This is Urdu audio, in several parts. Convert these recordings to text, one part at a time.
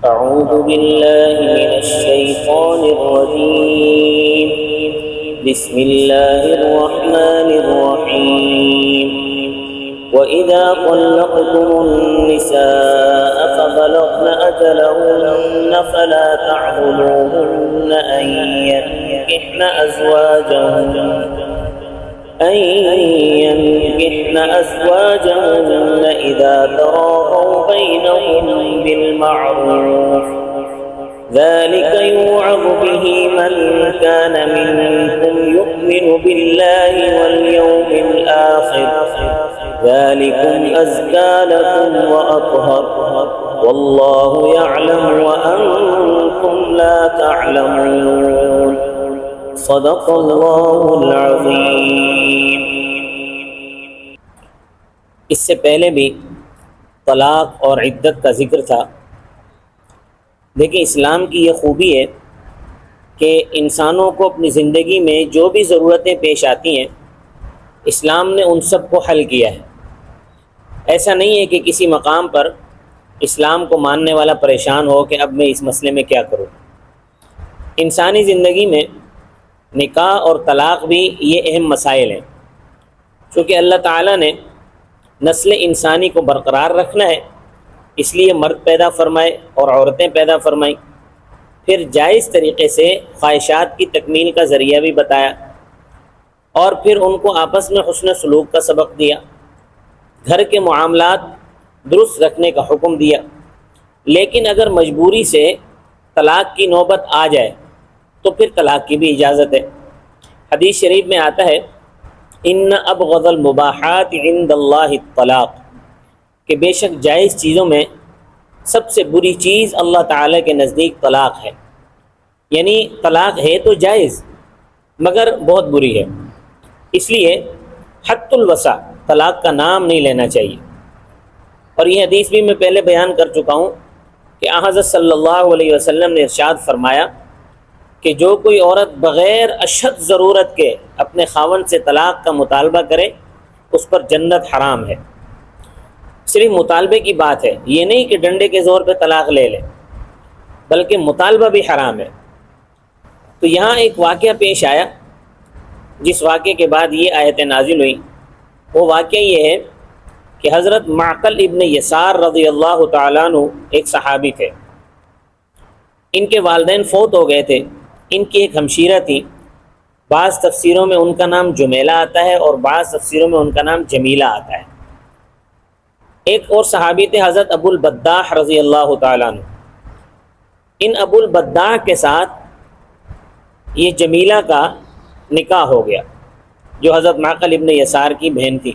أعوذ بالله من الشيطان الرجيم. بسم الله الرحمن الرحيم. وإذا طلقتم النساء فبلغن أجلهن فلا تعضلوهن أن ينكحن أزواجهن إذا تراضوا بينهم بالمعروف ذلك يوعظ به من كان منكم يؤمن بالله واليوم الآخر ذلكم أزكى لكم وأطهر والله يعلم وأنتم لا تعلمون. صدق اللہ العظیم. اس سے پہلے بھی طلاق اور عدت کا ذکر تھا. دیکھیں، اسلام کی یہ خوبی ہے کہ انسانوں کو اپنی زندگی میں جو بھی ضرورتیں پیش آتی ہیں اسلام نے ان سب کو حل کیا ہے. ایسا نہیں ہے کہ کسی مقام پر اسلام کو ماننے والا پریشان ہو کہ اب میں اس مسئلے میں کیا کروں. انسانی زندگی میں نکاح اور طلاق بھی یہ اہم مسائل ہیں. چونکہ اللہ تعالیٰ نے نسل انسانی کو برقرار رکھنا ہے اس لیے مرد پیدا فرمائے اور عورتیں پیدا فرمائیں، پھر جائز طریقے سے خواہشات کی تکمیل کا ذریعہ بھی بتایا، اور پھر ان کو آپس میں حسن سلوک کا سبق دیا، گھر کے معاملات درست رکھنے کا حکم دیا. لیکن اگر مجبوری سے طلاق کی نوبت آ جائے تو پھر طلاق کی بھی اجازت ہے. حدیث شریف میں آتا ہے ان ابغض المباحات عند اللہ الطلاق، کہ بے شک جائز چیزوں میں سب سے بری چیز اللہ تعالیٰ کے نزدیک طلاق ہے. یعنی طلاق ہے تو جائز مگر بہت بری ہے. اس لیے حد الوسع طلاق کا نام نہیں لینا چاہیے. اور یہ حدیث بھی میں پہلے بیان کر چکا ہوں کہ حضرت صلی اللہ علیہ وسلم نے ارشاد فرمایا کہ جو کوئی عورت بغیر اشد ضرورت کے اپنے خاوند سے طلاق کا مطالبہ کرے اس پر جنت حرام ہے. صرف مطالبے کی بات ہے، یہ نہیں کہ ڈنڈے کے زور پہ طلاق لے لے، بلکہ مطالبہ بھی حرام ہے. تو یہاں ایک واقعہ پیش آیا جس واقعے کے بعد یہ آیتیں نازل ہوئیں. وہ واقعہ یہ ہے کہ حضرت معقل ابن یسار رضی اللہ تعالیٰ عنہ ایک صحابی تھے. ان کے والدین فوت ہو گئے تھے. ان کی ایک ہمشیرہ تھی. بعض تفسیروں میں ان کا نام جمیلہ آتا ہے اور بعض تفسیروں میں ان کا نام جمیلہ آتا ہے. ایک اور صحابی تھے حضرت ابو البداح رضی اللہ تعالیٰ عنہ. ان ابو البداح کے ساتھ یہ جمیلہ کا نکاح ہو گیا جو حضرت معقل ابن یسار کی بہن تھی.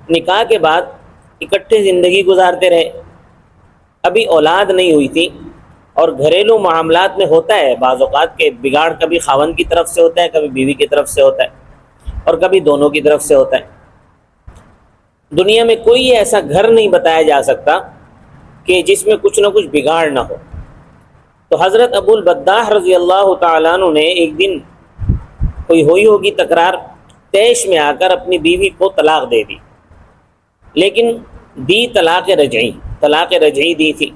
نکاح کے بعد اکٹھے زندگی گزارتے رہے. ابھی اولاد نہیں ہوئی تھی، اور گھریلو معاملات میں ہوتا ہے بعض اوقات کہ بگاڑ کبھی خاوند کی طرف سے ہوتا ہے، کبھی بیوی کی طرف سے ہوتا ہے، اور کبھی دونوں کی طرف سے ہوتا ہے. دنیا میں کوئی ایسا گھر نہیں بتایا جا سکتا کہ جس میں کچھ نہ کچھ بگاڑ نہ ہو. تو حضرت ابو البداح رضی اللہ تعالیٰ عنہ نے ایک دن کوئی ہوئی ہوگی تکرار، طیش میں آ کر اپنی بیوی کو طلاق دے دی. لیکن دی طلاق رجعی دی تھی.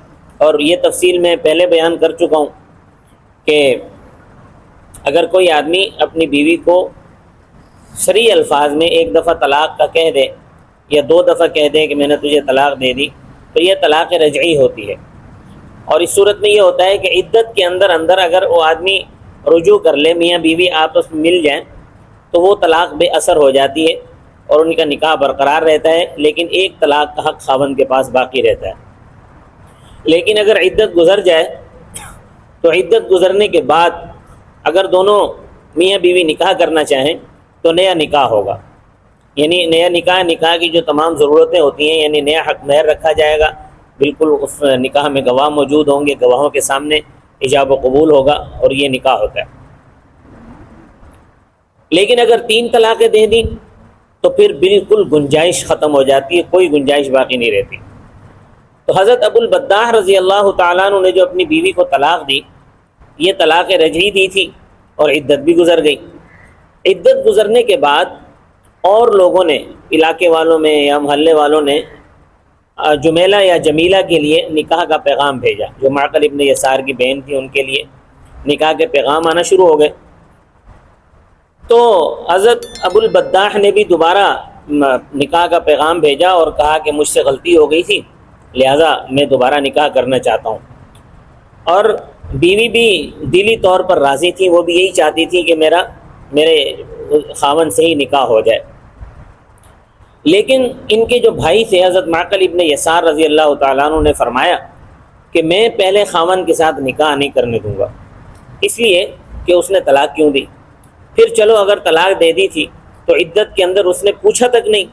اور یہ تفصیل میں پہلے بیان کر چکا ہوں کہ اگر کوئی آدمی اپنی بیوی کو صریح الفاظ میں ایک دفعہ طلاق کا کہہ دے یا دو دفعہ کہہ دے کہ میں نے تجھے طلاق دے دی تو یہ طلاق رجعی ہوتی ہے. اور اس صورت میں یہ ہوتا ہے کہ عدت کے اندر اگر وہ آدمی رجوع کر لے، میاں بیوی آپس میں مل جائیں تو وہ طلاق بے اثر ہو جاتی ہے اور ان کا نکاح برقرار رہتا ہے، لیکن ایک طلاق کا حق خاوند کے پاس باقی رہتا ہے. لیکن اگر عدت گزر جائے تو عدت گزرنے کے بعد اگر دونوں میاں بیوی نکاح کرنا چاہیں تو نیا نکاح ہوگا. یعنی نیا نکاح کی جو تمام ضرورتیں ہوتی ہیں، یعنی نیا حق مہر رکھا جائے گا، بالکل اس نکاح میں گواہ موجود ہوں گے، گواہوں کے سامنے ایجاب و قبول ہوگا اور یہ نکاح ہوتا ہے. لیکن اگر 3 طلاقیں دے دیں تو پھر بالکل گنجائش ختم ہو جاتی ہے، کوئی گنجائش باقی نہیں رہتی. تو حضرت ابو البداح رضی اللہ تعالیٰ عنہ نے جو اپنی بیوی کو طلاق دی، یہ طلاق رجعی دی تھی اور عدت بھی گزر گئی. عدت گزرنے کے بعد اور لوگوں نے، علاقے والوں میں یا محلے والوں نے جمیلہ یا جمیلہ کے لیے نکاح کا پیغام بھیجا، جو معقل ابن یسار کی بہن تھی ان کے لیے نکاح کے پیغام آنا شروع ہو گئے۔ تو حضرت ابو البداح نے بھی دوبارہ نکاح کا پیغام بھیجا اور کہا کہ مجھ سے غلطی ہو گئی تھی، لہٰذا میں دوبارہ نکاح کرنا چاہتا ہوں۔ اور بیوی بھی دلی طور پر راضی تھی، وہ بھی یہی چاہتی تھی کہ میرے خاوند سے ہی نکاح ہو جائے۔ لیکن ان کے جو بھائی تھے حضرت معقل ابن یسار رضی اللہ تعالیٰ عنہ نے فرمایا کہ میں پہلے خاوند کے ساتھ نکاح نہیں کرنے دوں گا، اس لیے کہ اس نے طلاق کیوں دی؟ پھر چلو اگر طلاق دے دی تھی تو عدت کے اندر اس نے پوچھا تک نہیں،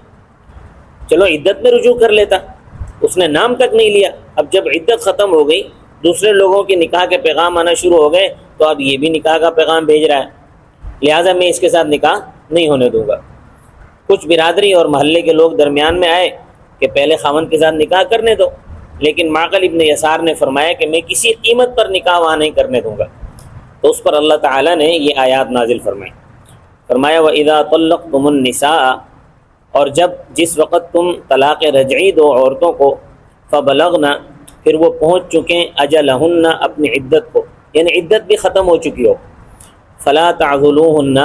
چلو عدت میں رجوع کر لیتا، اس نے نام تک نہیں لیا۔ اب جب عدت ختم ہو گئی، دوسرے لوگوں کے نکاح کے پیغام آنا شروع ہو گئے، تو اب یہ بھی نکاح کا پیغام بھیج رہا ہے، لہٰذا میں اس کے ساتھ نکاح نہیں ہونے دوں گا۔ کچھ برادری اور محلے کے لوگ درمیان میں آئے کہ پہلے خاوند کے ساتھ نکاح کرنے دو، لیکن معقل ابن یسار نے فرمایا کہ میں کسی قیمت پر نکاح وہاں نہیں کرنے دوں گا۔ تو اس پر اللہ تعالیٰ نے یہ آیات نازل فرمایا وَإِذَا طَلَّقْتُمُ النِّسَاءَ، اور جس وقت تم طلاق رجعی دو عورتوں کو، فَبَلَغْنَ، پھر وہ پہنچ چکیں اجلہن، اپنی عدت کو، یعنی عدت بھی ختم ہو چکی ہو، فَلَا تَعْضُلُوهُنَّ،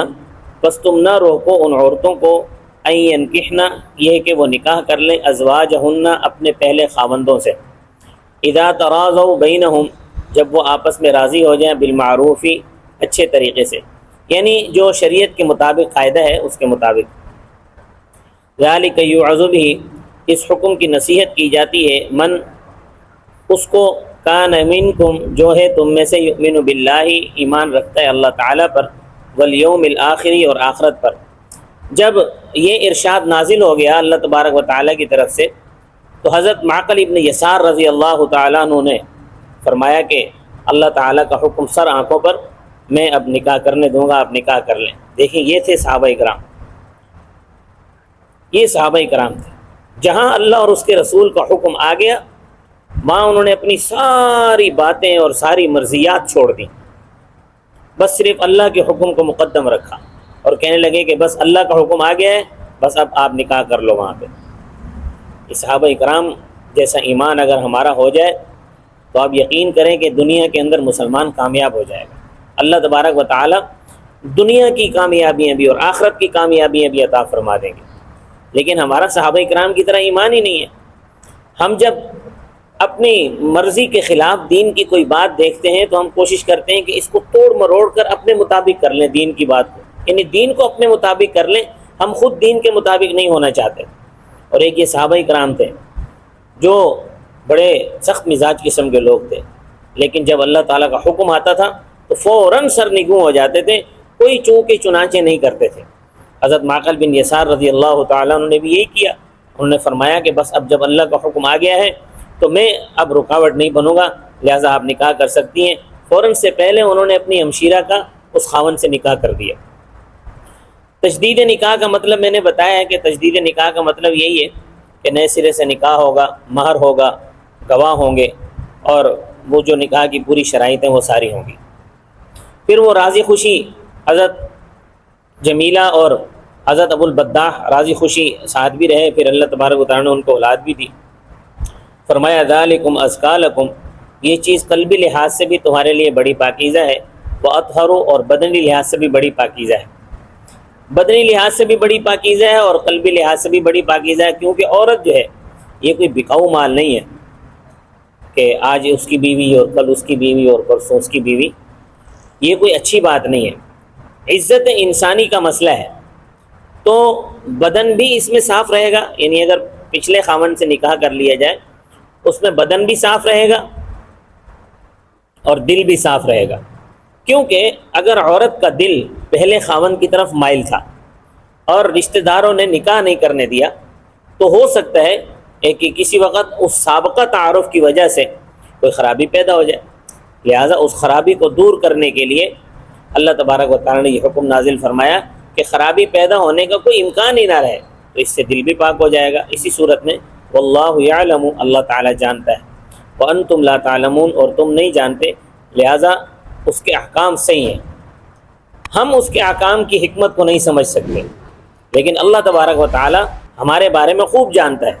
پس تم نہ روکو ان عورتوں کو، أَن يَنكِحْنَ، یہ کہ وہ نکاح کر لیں، أَزْوَاجَهُنَّ، اپنے پہلے خاوندوں سے، إِذَا تَرَاضَوْا بَيْنَهُمْ، جب وہ آپس میں راضی ہو جائیں، بالمعروفی، اچھے طریقے سے، یعنی جو شریعت کے مطابق قاعدہ ہے اس کے مطابق۔ ذَلِكَ يُوعَظُ بِهِ، اس حکم کی نصیحت کی جاتی ہے، من، اس کو، کان منکم، جو ہے تم میں سے، یؤمن باللہ، ایمان رکھتا ہے اللہ تعالیٰ پر، والیوم الآخری، اور آخرت پر۔ جب یہ ارشاد نازل ہو گیا اللہ تبارک و تعالیٰ کی طرف سے، تو حضرت معقل ابن یسار رضی اللہ تعالیٰ عنہ نے فرمایا کہ اللہ تعالیٰ کا حکم سر آنکھوں پر، میں اب نکاح کرنے دوں گا، آپ نکاح کر لیں۔ دیکھیں یہ تھے صحابہ کرام، یہ صحابہ کرام تھے، جہاں اللہ اور اس کے رسول کا حکم آ گیا، وہاں انہوں نے اپنی ساری باتیں اور ساری مرضیات چھوڑ دیں، بس صرف اللہ کے حکم کو مقدم رکھا، اور کہنے لگے کہ بس اللہ کا حکم آ گیا ہے، بس اب آپ نکاح کر لو وہاں پہ۔ اس صحابہ کرام جیسا ایمان اگر ہمارا ہو جائے تو آپ یقین کریں کہ دنیا کے اندر مسلمان کامیاب ہو جائے گا۔ اللہ تبارک و تعالی دنیا کی کامیابیاں بھی اور آخرت کی کامیابیاں بھی عطا فرما دیں گے، لیکن ہمارا صحابہ کرام کی طرح ایمان ہی نہیں ہے۔ ہم جب اپنی مرضی کے خلاف دین کی کوئی بات دیکھتے ہیں تو ہم کوشش کرتے ہیں کہ اس کو توڑ مروڑ کر اپنے مطابق کر لیں، دین کی بات کو، یعنی دین کو اپنے مطابق کر لیں، ہم خود دین کے مطابق نہیں ہونا چاہتے۔ اور ایک یہ صحابہ کرام تھے جو بڑے سخت مزاج قسم کے لوگ تھے، لیکن جب اللہ تعالیٰ کا حکم آتا تھا تو فوراً سرنگوں ہو جاتے تھے، کوئی چونکے چنانچے نہیں کرتے تھے۔ حضرت معقل بن یسار رضی اللہ تعالیٰ عنہ نے بھی یہی کیا، انہوں نے فرمایا کہ بس اب جب اللہ کا حکم آ گیا ہے تو میں اب رکاوٹ نہیں بنوں گا، لہٰذا آپ نکاح کر سکتی ہیں۔ فوراً سے پہلے انہوں نے اپنی ہمشیرہ کا اس خاوند سے نکاح کر دیا۔ تجدید نکاح کا مطلب میں نے بتایا ہے کہ تجدید نکاح کا مطلب یہی ہے کہ نئے سرے سے نکاح ہوگا، مہر ہوگا، گواہ ہوں گے، اور وہ جو نکاح کی پوری شرائط ہیں وہ ساری ہوں گی۔ پھر وہ راضی خوشی حضرت جمیلہ اور حضرت ابو البداح راضی خوشی ساتھ بھی رہے، پھر اللہ تبارک و تعالیٰ نے ان کو اولاد بھی دی۔ فرمایا ذالکم ازکی لکم، یہ چیز قلبی لحاظ سے بھی تمہارے لیے بڑی پاکیزہ ہے، واطہر، اور بدنی لحاظ سے بھی بڑی پاکیزہ ہے۔ بدنی لحاظ سے بھی بڑی پاکیزہ ہے اور قلبی لحاظ سے بھی بڑی پاکیزہ ہے، کیونکہ عورت جو ہے یہ کوئی بکاؤ مال نہیں ہے کہ آج اس کی بیوی اور کل اس کی بیوی اور پرسوں اس کی بیوی، یہ کوئی اچھی بات نہیں ہے۔ عزت انسانی کا مسئلہ ہے، تو بدن بھی اس میں صاف رہے گا، یعنی اگر پچھلے خاوند سے نکاح کر لیا جائے اس میں بدن بھی صاف رہے گا اور دل بھی صاف رہے گا، کیونکہ اگر عورت کا دل پہلے خاوند کی طرف مائل تھا اور رشتہ داروں نے نکاح نہیں کرنے دیا تو ہو سکتا ہے کہ کسی وقت اس سابقہ تعارف کی وجہ سے کوئی خرابی پیدا ہو جائے، لہٰذا اس خرابی کو دور کرنے کے لیے اللہ تبارک و تعالیٰ نے یہ حکم نازل فرمایا کہ خرابی پیدا ہونے کا کوئی امکان ہی نہ رہے، تو اس سے دل بھی پاک ہو جائے گا۔ اسی صورت میں واللہ یعلم، اللہ تعالیٰ جانتا ہے، وانتم لا تعلمون، اور تم نہیں جانتے، لہٰذا اس کے احکام صحیح ہیں۔ ہم اس کے احکام کی حکمت کو نہیں سمجھ سکتے، لیکن اللہ تبارک و تعالیٰ ہمارے بارے میں خوب جانتا ہے،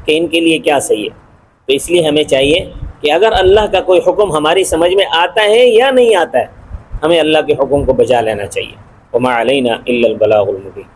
کہ ان کے لیے کیا صحیح ہے. تو اس لیے ہمیں چاہیے کہ اگر اللہ کا کوئی حکم ہماری سمجھ میں آتا ہے یا نہیں آتا ہے، ہمیں اللہ کے حکم کو بجا لینا چاہیے. وما علینا الا البلاغ المبین.